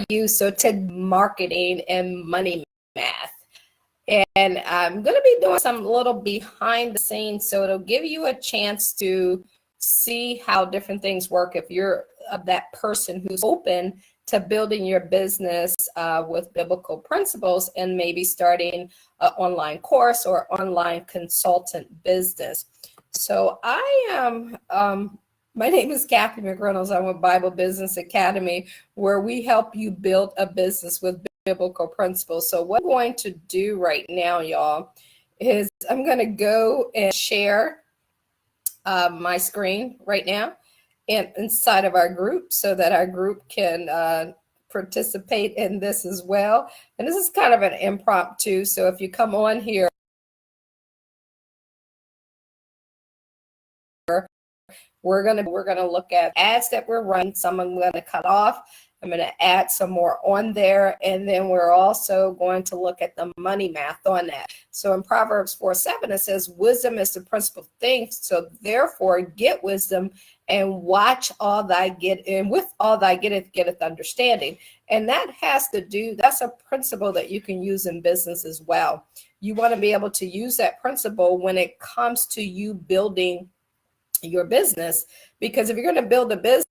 you. So to marketing and money math. And I'm going to be doing some little behind the scenes, so it'll give you a chance to see how different things work if you're that person who's open to building your business with biblical principles and maybe starting an online course or online consultant business. So I am, my name is Cathy McReynolds. I'm with Bible Business Academy, where we help you build a business with biblical principles. So what I'm going to do right now, y'all, is I'm going to go and share my screen right now and inside of our group so that our group can participate in this as well. And this is kind of an impromptu. So if you come on here, we're gonna look at ads that we're running. Some I'm going to cut off. I'm going to add some more on there, and then we're also going to look at the money math on that. So in Proverbs 4:7, it says, wisdom is the principal thing, so therefore get wisdom and watch all thy get, and with all thy getteth understanding. And that has to do, that's a principle that you can use in business as well. You want to be able to use that principle when it comes to you building your business, because if you're going to build a business,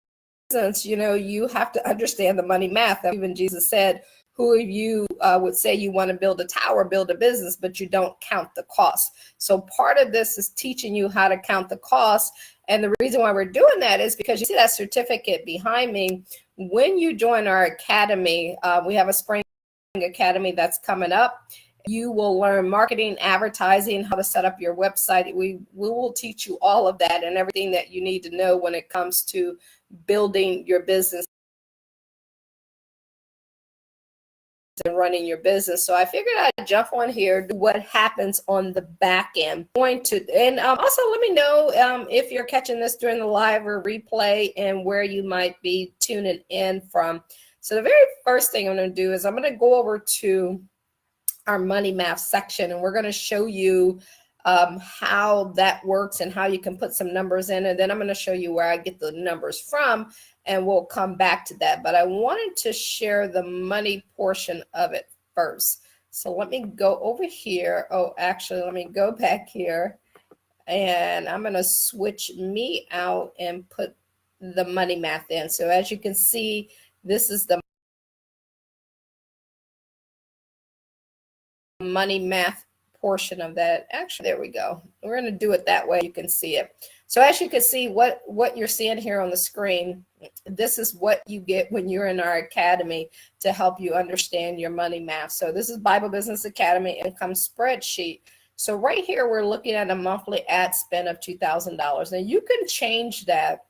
you have to understand the money math. Even Jesus said, who of you would say you want to build a tower, build a business, but you don't count the cost? So part of this is teaching you how to count the cost. And the reason why we're doing that is because you see that certificate behind me. When you join our academy, we have a spring academy that's coming up. You will learn marketing, advertising, how to set up your website. We will teach you all of that and everything that you need to know when it comes to building your business and running your business. So I figured I'd jump on here, do what happens on the back end. And also let me know if you're catching this during the live or replay and where you might be tuning in from. So the very first thing I'm going to do is I'm going to go over to our money math section, and we're going to show you how that works and how you can put some numbers in. And then I'm going to show you where I get the numbers from, and we'll come back to that. But I wanted to share the money portion of it first. So let me go over here. Oh, actually, let me go back here, and I'm going to switch me out and put the money math in. So as you can see, this is the money math portion of that. Actually, there we go. We're going to do it that way you can see it. So as you can see, what you're seeing here on the screen, this is what you get when you're in our academy to help you understand your money math. So this is Bible Business Academy income spreadsheet. So right here, we're looking at a monthly ad spend of $2,000. Now you can change that,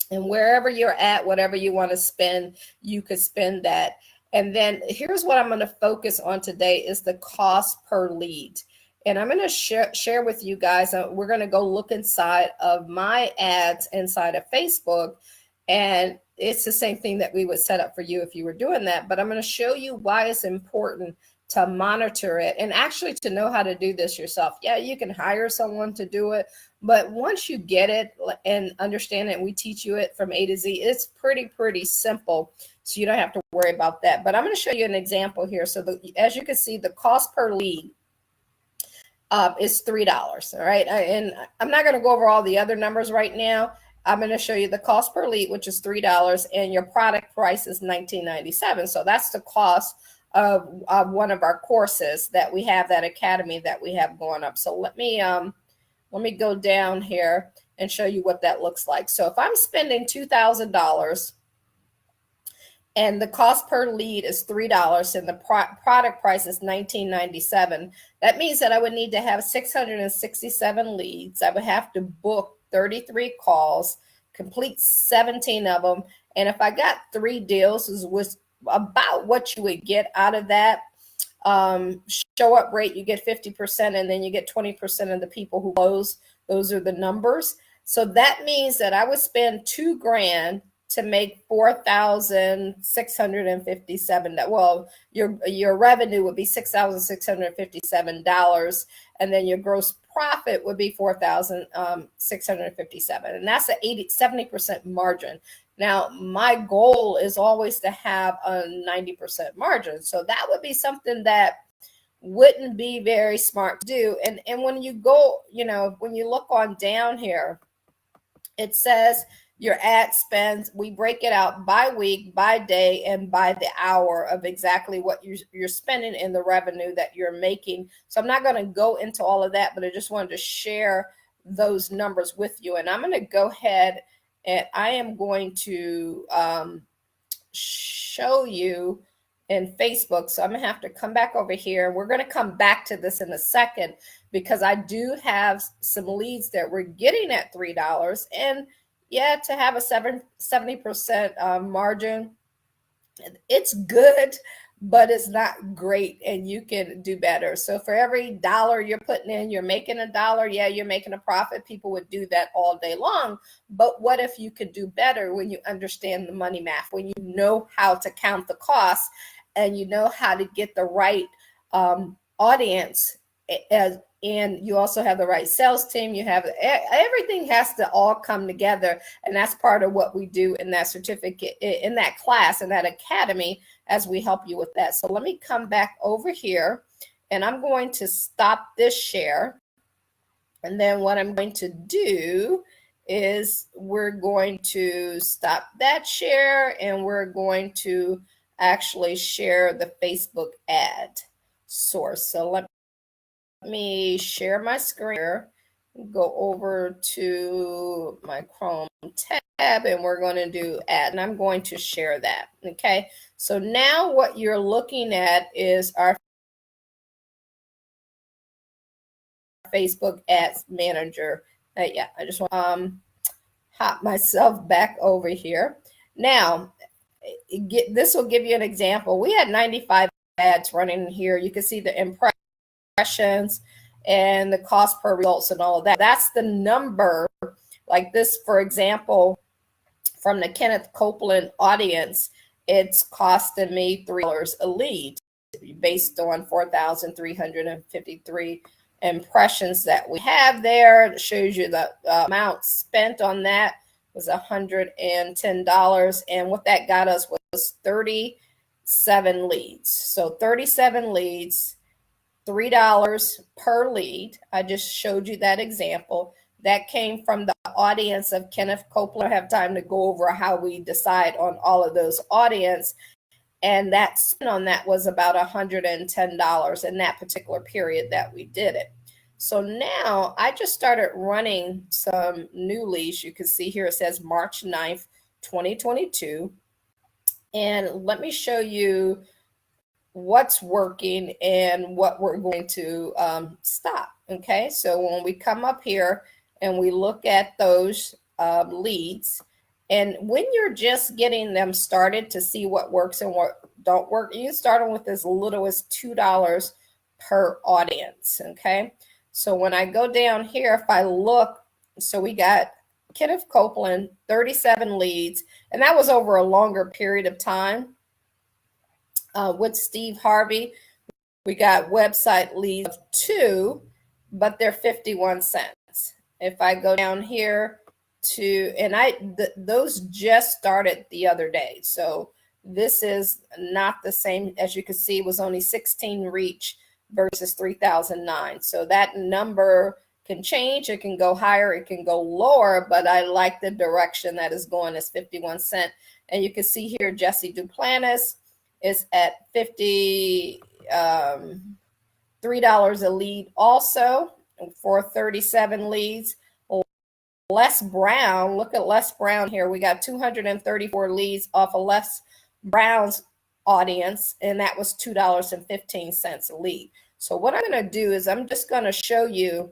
and wherever you're at, whatever you want to spend, you could spend that. And then here's what I'm going to focus on today is the cost per lead. And I'm going to share with you guys, we're going to go look inside of my ads inside of Facebook. And it's the same thing that we would set up for you if you were doing that. But I'm going to show you why it's important to monitor it and actually to know how to do this yourself. Yeah, you can hire someone to do it. But once you get it and understand it, and we teach you it from A to Z, it's pretty simple. So you don't have to worry about that. But I'm going to show you an example here. So as you can see, the cost per lead is $3. All right. And I'm not going to go over all the other numbers right now. I'm going to show you the cost per lead, which is $3, and your product price is $19.97. So that's the cost of one of our courses that we have, that academy that we have going up. So let me go down here and show you what that looks like. So if I'm spending $2,000 and the cost per lead is $3 and the product price is $19.97, that means that I would need to have 667 leads. I would have to book 33 calls, complete 17 of them. And if I got 3 deals, was about what you would get out of that. Show up rate, you get 50%, and then you get 20% of the people who close. Those are the numbers. So that means that I would spend $2,000 to make $4,657. Well, your revenue would be $6,657, and then your gross profit would be $4,657, and that's a 70% margin. Now, my goal is always to have a 90% margin. So that would be something that wouldn't be very smart to do. And when you go, when you look on down here, it says your ad spends, we break it out by week, by day, and by the hour of exactly what you're spending and the revenue that you're making. So I'm not going to go into all of that, but I just wanted to share those numbers with you. And I'm going to go ahead and I am going to show you in Facebook. So I'm going to have to come back over here. We're going to come back to this in a second because I do have some leads that we're getting at $3. And yeah, to have a 70% margin, it's good, but it's not great, and you can do better. So for every dollar you're putting in, you're making a dollar. Yeah, you're making a profit. People would do that all day long. But what if you could do better when you understand the money math, when you know how to count the costs and you know how to get the right audience, and you also have the right sales team. You have everything has to all come together, and that's part of what we do in that certificate, in that class, in that academy, as we help you with that. So let me come back over here, and I'm going to stop this share, and then what I'm going to do is we're going to stop that share, and we're going to actually share the Facebook ad source. So let me share my screen here, go over to my Chrome tab, and we're going to do ad, and I'm going to share that. Okay, so now what you're looking at is our Facebook ads manager. Yeah, I just want to hop myself back over here. Now, this will give you an example. We had 95 ads running here. You can see the impressions and the cost per results and all of that. That's the number. Like this, for example, from the Kenneth Copeland audience, it's costing me $3 a lead based on 4,353 impressions that we have there. It shows you the amount spent on that was $110, and what that got us was 37 leads. So 37 leads, $3 per lead. I just showed you that example. That came from the audience of Kenneth Copeland. I have time to go over how we decide on all of those audience. And that spend on that was about $110 in that particular period that we did it. So now I just started running some new leads. You can see here it says March 9th, 2022. And let me show you what's working and what we're going to stop. Okay, so when we come up here and we look at those leads, and when you're just getting them started to see what works and what don't work, you start them with as little as $2 per audience. Okay, so when I go down here, if I look, so we got Kenneth Copeland, 37 leads, and that was over a longer period of time. With Steve Harvey, we got website leads of 2, but they're 51 cents. If I go down here to, and those just started the other day. So this is not the same. As you can see, it was only 16 reach versus 3,009. So that number can change. It can go higher, it can go lower, but I like the direction that is going as 51 cents. And you can see here, Jesse Duplantis is at $53 a lead also for 37 leads. Les Brown, look at Les Brown here. We got 234 leads off of Les Brown's audience, and that was $2.15 a lead. So what I'm going to do is I'm just going to show you,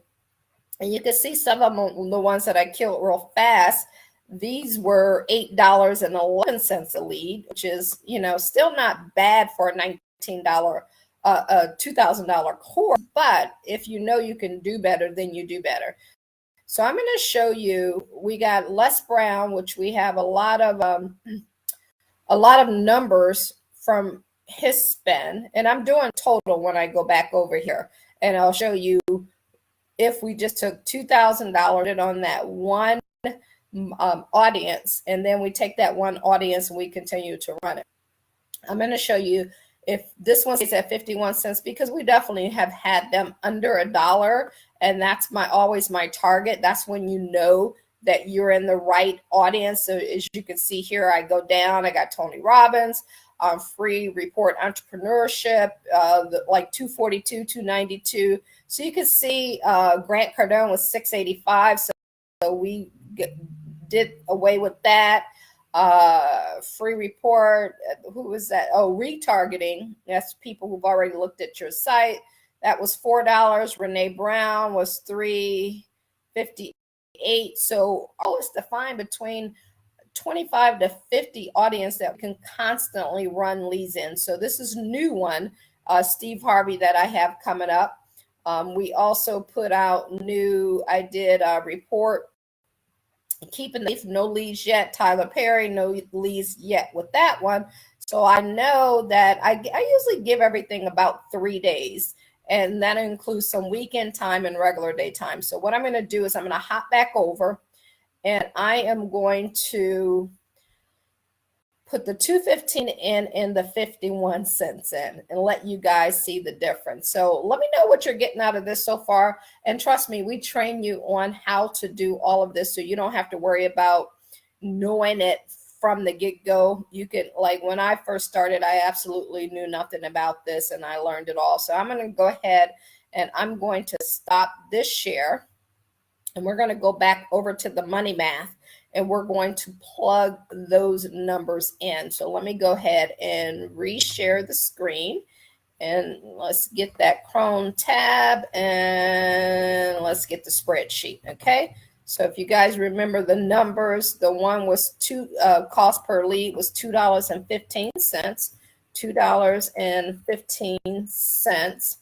and you can see some of them, the ones that I killed real fast. These were $8.11 a lead, which is, still not bad for a $2,000 course. But if you know you can do better, then you do better. So I'm going to show you, we got Les Brown, which we have a lot of numbers from his spend, and I'm doing total when I go back over here, and I'll show you if we just took $2,000 on that one audience, and then we take that one audience and we continue to run it. I'm going to show you if this one is at 51 cents, because we definitely have had them under $1, and that's always my target. That's when you know that you're in the right audience. So as you can see here, I go down, I got Tony Robbins, free report entrepreneurship, like 242, 292. So you can see Grant Cardone was 685. So we did away with that. Free report, who was that? Oh, retargeting. That's people who've already looked at your site. That was $4. Renee Brown was $3.58. So always define between 25 to 50 audience that can constantly run leads in. So this is a new one, Steve Harvey, that I have coming up. We also put out new, I did a report, keeping no leads yet. Tyler Perry, no leads yet with that one. So I know that I usually give everything about 3 days, and that includes some weekend time and regular day time. So what I'm going to do is I'm going to hop back over, and I am going to put the 215 in and the 51 cents in and let you guys see the difference. So let me know what you're getting out of this so far. And trust me, we train you on how to do all of this, so you don't have to worry about knowing it from the get-go. You can, like when I first started, I absolutely knew nothing about this, and I learned it all. So I'm going to go ahead and I'm going to stop this share, and we're going to go back over to the money math, and we're going to plug those numbers in. So let me go ahead and reshare the screen, and let's get that Chrome tab, and let's get the spreadsheet. Okay. So if you guys remember the numbers, the one was cost per lead was $2.15, $2.15.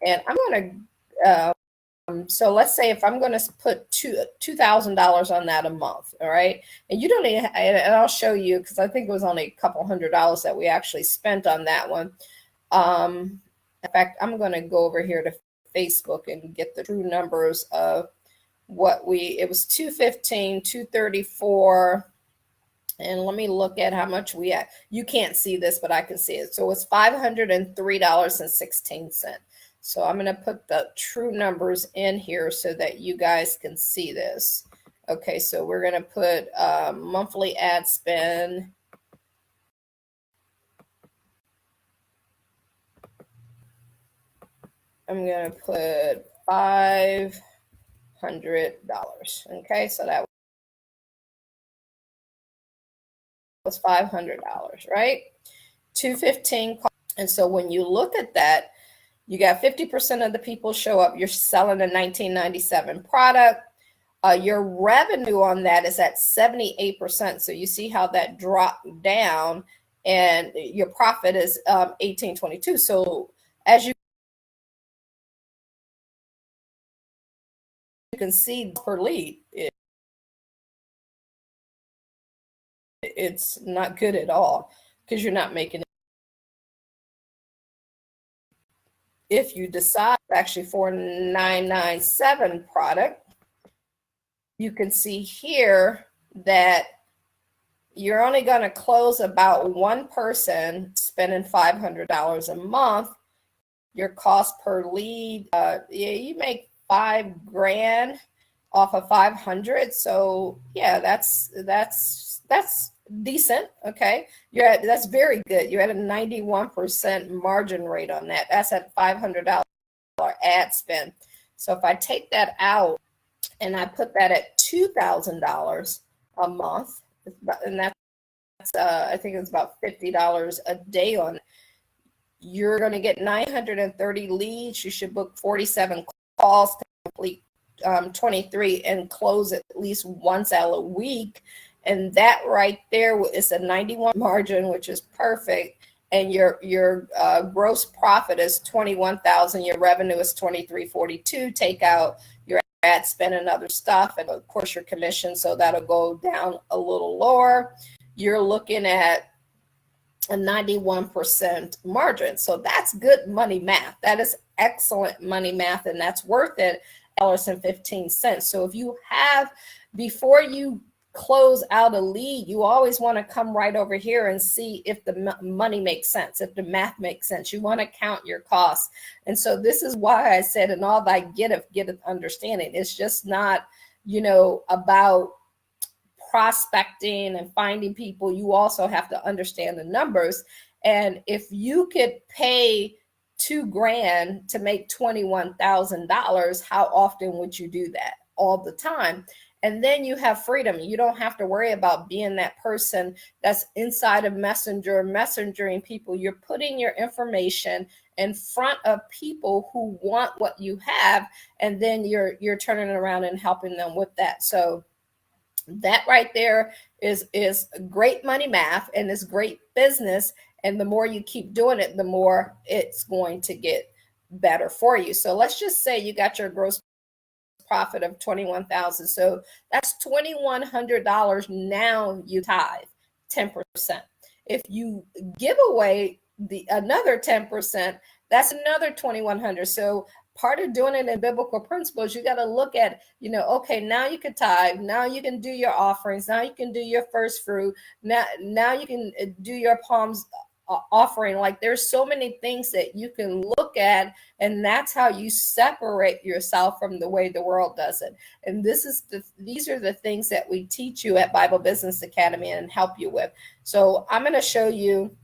And I'm going to, so let's say if I'm going to put $2,000 on that a month, all right? And you don't even, and I'll show you, because I think it was only a couple $100 that we actually spent on that one. In fact, I'm going to go over here to Facebook and get the true numbers of what it was 215, 234. And let me look at how much we had. You can't see this, but I can see it. So it's $503.16. So I'm going to put the true numbers in here so that you guys can see this. Okay, so we're going to put monthly ad spend. I'm going to put $500. Okay, so that was $500, right? 215. And so when you look at that, you got 50% of the people show up. You're selling a 1997 product. Your revenue on that is at 78%. So you see how that dropped down, and your profit is 1822. So as you can see per lead, it's not good at all, because you're not making it. If you decide actually for 997 product, you can see here that you're only going to close about one person spending $500 a month. Your cost per lead, you make $5,000 off of 500. So yeah, that's decent. Okay, that's very good. You're at a 91% margin rate on that. That's at $500 ad spend. So if I take that out and I put that at $2,000 a month, and that's I think it's about $50 a day on it, you're going to get 930 leads. You should book 47 calls to complete 23 and close at least once out a week. And that right there is a 91 margin, which is perfect. And your gross profit is 21,000. Your revenue is 2342. Take out your ad spend and other stuff, and of course your commission. So that'll go down a little lower. You're looking at a 91% margin. So that's good money math. That is excellent money math, and that's worth it. $1.15. So if you have, before you close out a lead, you always want to come right over here and see if the money makes sense, if the math makes sense. You want to count your costs. And so this is why I said, in all thy getteth understanding. It's just not, about prospecting and finding people. You also have to understand the numbers. And if you could pay $2,000 to make $21,000, how often would you do that? All the time. And then you have freedom. You don't have to worry about being that person that's inside of Messenger, messengering people. You're putting your information in front of people who want what you have, and then you're turning around and helping them with that. So that right there is great money math, and it's great business. And the more you keep doing it, the more it's going to get better for you. So let's just say you got your gross profit of $21,000. So that's $2,100. Now you tithe 10%. If you give away another 10%, that's another $2,100. So part of doing it in biblical principles, you got to look at, okay, now you can tithe, now you can do your offerings, now you can do your first fruit, now you can do your palms offering. Like, there's so many things that you can look at, and that's how you separate yourself from the way the world does it. And these are the things that we teach you at Bible Business Academy and help you with. So I'm going to show you,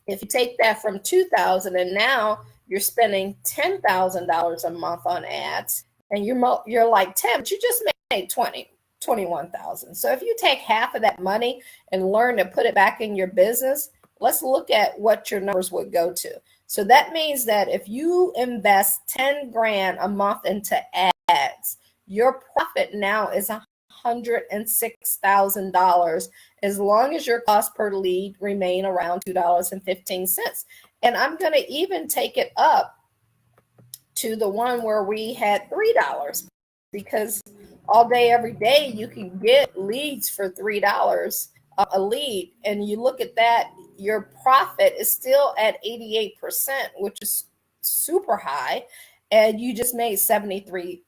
if you take that from 2,000 and now you're spending $10,000 a month on ads, and you're like 10, but you just made 21,000. So if you take half of that money and learn to put it back in your business, let's look at what your numbers would go to. So that means that if you invest $10,000 a month into ads, your profit now is $106,000, as long as your cost per lead remain around $2.15. And I'm going to even take it up to the one where we had $3, because all day, every day, you can get leads for $3 a lead. And you look at that, your profit is still at 88%, which is super high. And you just made $73,000.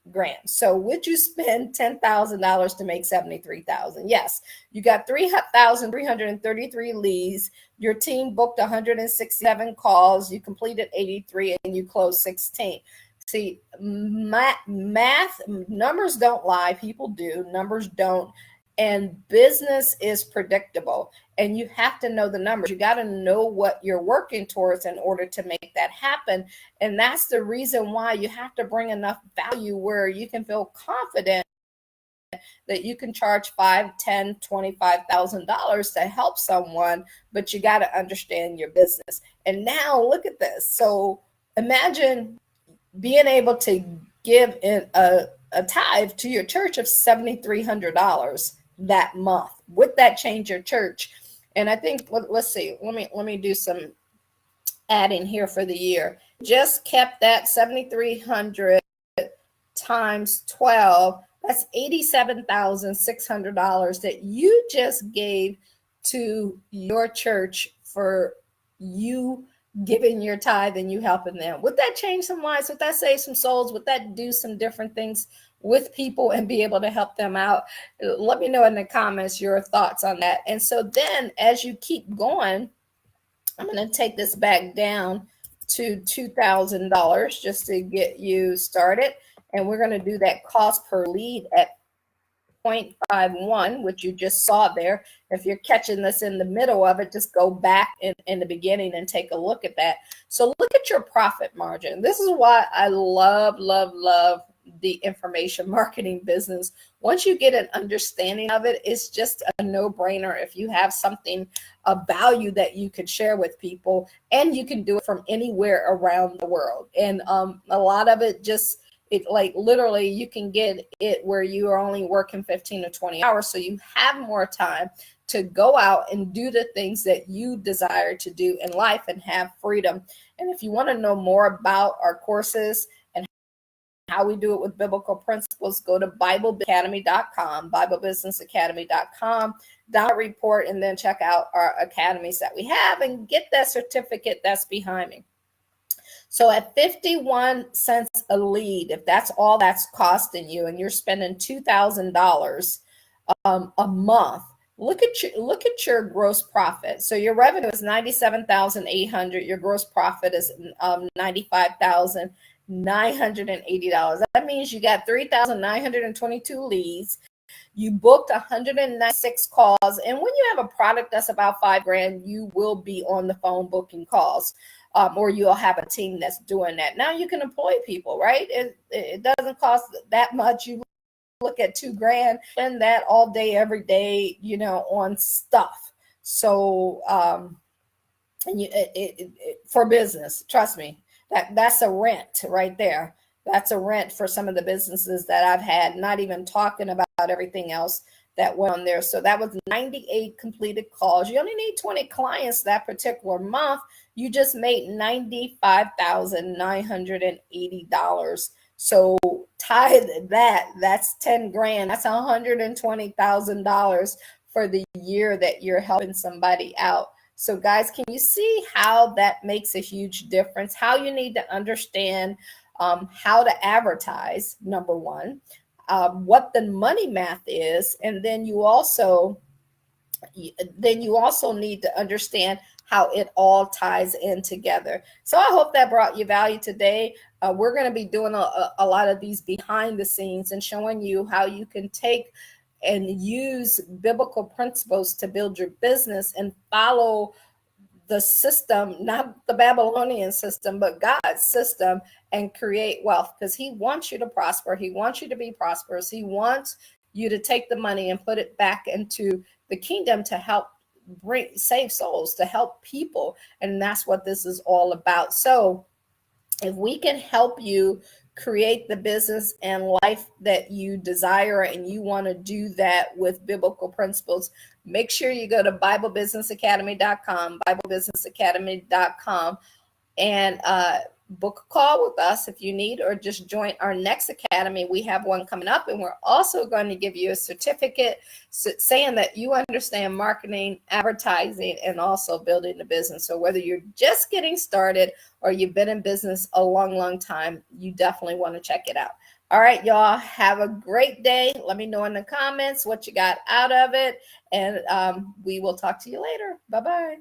So would you spend $10,000 to make $73,000? Yes. You got 3,333 leads. Your team booked 167 calls. You completed 83, and you closed 16. See, math, numbers don't lie. People do. Numbers don't. And business is predictable, and you have to know the numbers. You got to know what you're working towards in order to make that happen. And that's the reason why you have to bring enough value where you can feel confident that you can charge $5,000, $10,000, $25,000 to help someone, but you got to understand your business. And now look at this. So imagine being able to give in a tithe to your church of $7,300 that month. Would that change your church? And I think, let's see, let me do some adding here for the year. Just kept that $7,300 times 12. That's $87,600 that you just gave to your church for you giving your tithe and you helping them. Would that change some lives? Would that save some souls? Would that do some different things with people and be able to help them out? Let me know in the comments your thoughts on that. And so then as you keep going, I'm going to take this back down to $2,000 just to get you started. And we're going to do that cost per lead at 0.51, which you just saw there. If you're catching this in the middle of it, just go back in the beginning and take a look at that. So look at your profit margin. This is why I love the information marketing business. Once you get an understanding of it, it's just a no-brainer. If you have something of value that you could share with people, and you can do it from anywhere around the world. And a lot of it just, like literally you can get it where you are only working 15 to 20 hours. So you have more time to go out and do the things that you desire to do in life and have freedom. And if you want to know more about our courses and how we do it with biblical principles, go to BibleBusinessAcademy.com, BibleBusinessAcademy.com, report, and then check out our academies that we have and get that certificate that's behind me. So at 51 cents a lead, if that's all that's costing you and you're spending $2,000 a month. Look at your gross profit. So your revenue is 97,800. Your gross profit is $95,980. That means you got 3,922 leads. You booked 196 calls, and when you have a product that's about $5,000, you will be on the phone booking calls, or you'll have a team that's doing that. Now you can employ people, right? It doesn't cost that much. You look at $2,000, spend that all day, every day, on stuff. So, for business, trust me, that's a rent right there. That's a rent for some of the businesses that I've had, not even talking about everything else that went on there. So that was 98 completed calls. You only need 20 clients that particular month. You just made $95,980. So tithe that's 10 grand. That's $120,000 for the year that you're helping somebody out. So guys, can you see how that makes a huge difference? How you need to understand how to advertise, number one, what the money math is, and then you also need to understand how it all ties in together. So I hope that brought you value today. We're going to be doing a lot of these behind the scenes and showing you how you can take and use biblical principles to build your business and follow the system, not the Babylonian system, but God's system, and create wealth, because he wants you to prosper. He wants you to be prosperous. He wants you to take the money and put it back into the kingdom to help save souls, to help people. And that's what this is all about. So if we can help you create the business and life that you desire, and you want to do that with biblical principles, make sure you go to BibleBusinessAcademy.com, and book a call with us if you need, or just join our next academy. We have one coming up, and we're also going to give you a certificate saying that you understand marketing, advertising, and also building a business. So whether you're just getting started or you've been in business a long, long time, you definitely want to check it out. All right, y'all, have a great day. Let me know in the comments what you got out of it, and we will talk to you later. Bye-bye.